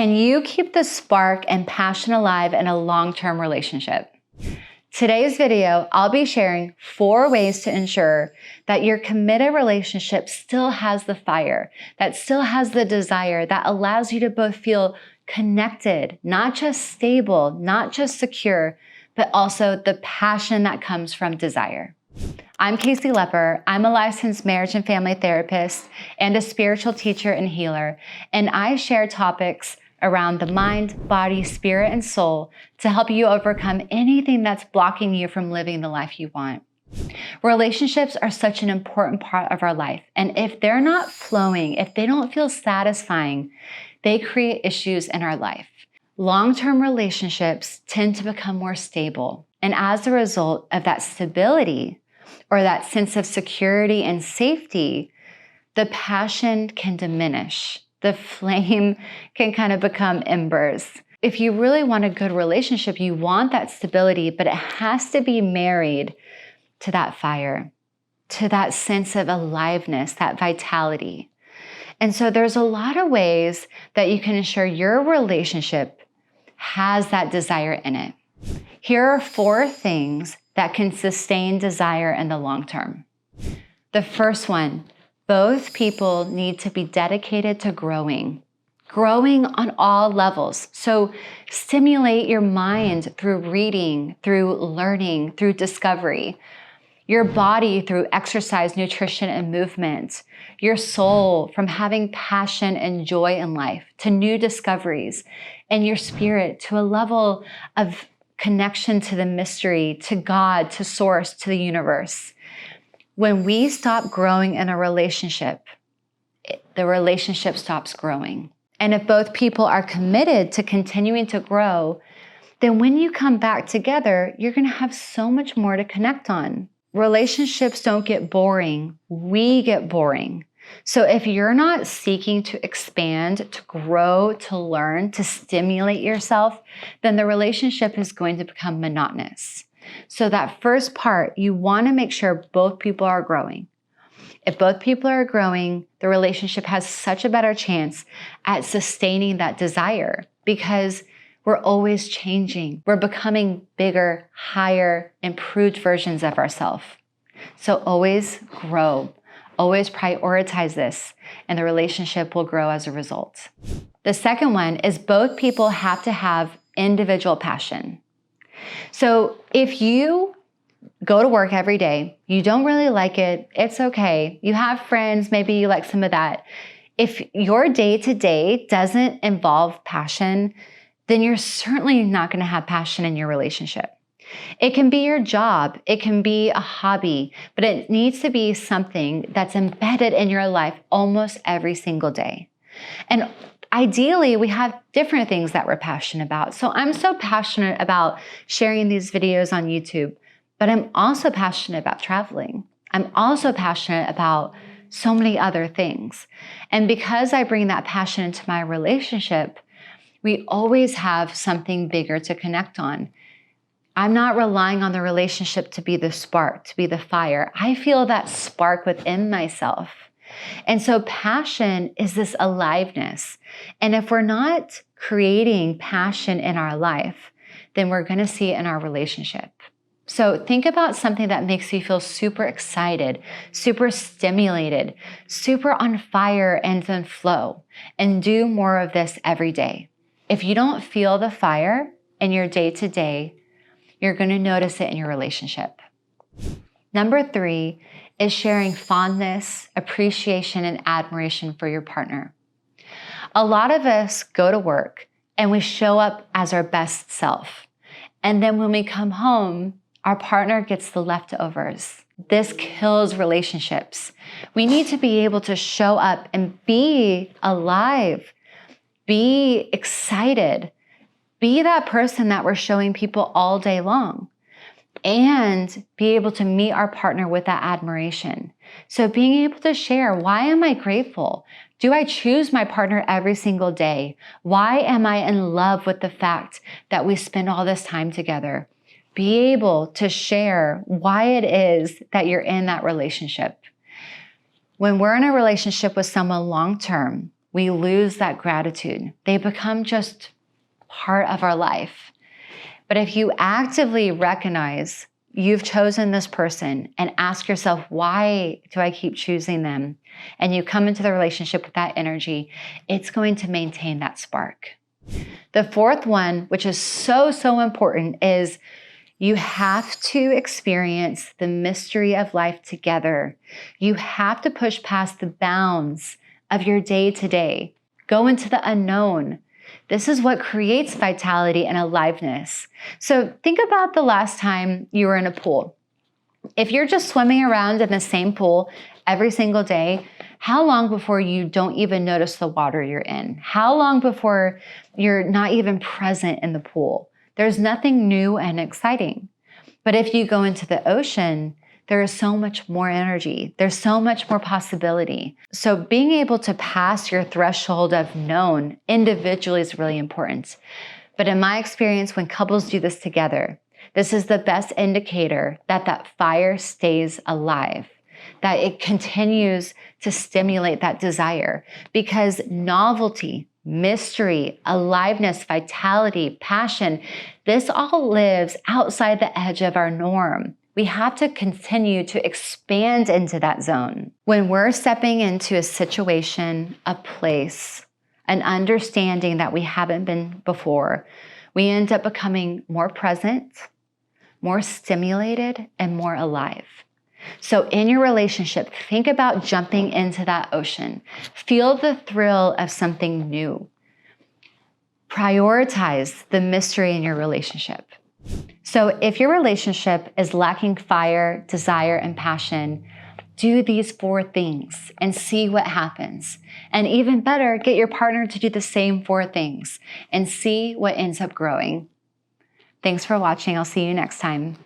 Can you keep the spark and passion alive in a long-term relationship? Today's video, I'll be sharing 4 ways to ensure that your committed relationship still has the fire, that still has the desire, that allows you to both feel connected, not just stable, not just secure, but also the passion that comes from desire. I'm Casey Lepper. I'm a licensed marriage and family therapist and a spiritual teacher and healer, and I share topics around the mind, body, spirit, and soul to help you overcome anything that's blocking you from living the life you want. Relationships are such an important part of our life, and if they're not flowing, if they don't feel satisfying, they create issues in our life. Long-term relationships tend to become more stable, and as a result of that stability, or that sense of security and safety, the passion can diminish. The flame can kind of become embers. If you really want a good relationship, you want that stability, but it has to be married to that fire, to that sense of aliveness, that vitality. And so there's a lot of ways that you can ensure your relationship has that desire in it. Here are 4 things that can sustain desire in the long term. The first one, both people need to be dedicated to growing on all levels. So stimulate your mind through reading, through learning, through discovery, your body through exercise, nutrition, and movement, your soul from having passion and joy in life to new discoveries, and your spirit to a level of connection to the mystery, to God, to source, to the universe. When we stop growing in a relationship, the relationship stops growing. And if both people are committed to continuing to grow, then when you come back together, you're going to have so much more to connect on. Relationships don't get boring. We get boring. So if you're not seeking to expand, to grow, to learn, to stimulate yourself, then the relationship is going to become monotonous. So that first part, you want to make sure both people are growing. If both people are growing, the relationship has such a better chance at sustaining that desire because we're always changing. We're becoming bigger, higher, improved versions of ourselves. So always grow. Always prioritize this, and the relationship will grow as a result. The second one is both people have to have individual passion. So if you go to work every day, you don't really like it, it's okay. You have friends, maybe you like some of that. If your day-to-day doesn't involve passion, then you're certainly not going to have passion in your relationship. It can be your job, it can be a hobby, but it needs to be something that's embedded in your life almost every single day. And ideally, we have different things that we're passionate about. So I'm so passionate about sharing these videos on YouTube, but I'm also passionate about traveling. I'm also passionate about so many other things. And because I bring that passion into my relationship, we always have something bigger to connect on. I'm not relying on the relationship to be the spark, to be the fire. I feel that spark within myself. And so passion is this aliveness. And if we're not creating passion in our life, then we're going to see it in our relationship. So think about something that makes you feel super excited, super stimulated, super on fire and in flow, and do more of this every day. If you don't feel the fire in your day-to-day, you're going to notice it in your relationship. Number 3 is sharing fondness, appreciation, and admiration for your partner. A lot of us go to work and we show up as our best self. And then when we come home, our partner gets the leftovers. This kills relationships. We need to be able to show up and be alive, be excited, be that person that we're showing people all day long, and be able to meet our partner with that admiration. So being able to share, why am I grateful? Do I choose my partner every single day? Why am I in love with the fact that we spend all this time together? Be able to share why it is that you're in that relationship. When we're in a relationship with someone long-term, we lose that gratitude. They become just part of our life. But if you actively recognize you've chosen this person and ask yourself, why do I keep choosing them? And you come into the relationship with that energy, it's going to maintain that spark. The fourth one, which is so, so important, is you have to experience the mystery of life together. You have to push past the bounds of your day-to-day. Go into the unknown. This is what creates vitality and aliveness. So think about the last time you were in a pool. If you're just swimming around in the same pool every single day, how long before you don't even notice the water you're in? How long before you're not even present in the pool? There's nothing new and exciting. But if you go into the ocean, there is so much more energy. There's so much more possibility. So being able to pass your threshold of known individually is really important. But in my experience, when couples do this together, this is the best indicator that that fire stays alive, that it continues to stimulate that desire, because novelty, mystery, aliveness, vitality, passion, this all lives outside the edge of our norm. We have to continue to expand into that zone. When we're stepping into a situation, a place, an understanding that we haven't been before, we end up becoming more present, more stimulated, and more alive. So in your relationship, think about jumping into that ocean. Feel the thrill of something new. Prioritize the mystery in your relationship. So if your relationship is lacking fire, desire, and passion, do these 4 things and see what happens. And even better, get your partner to do the same 4 things and see what ends up growing. Thanks for watching. I'll see you next time.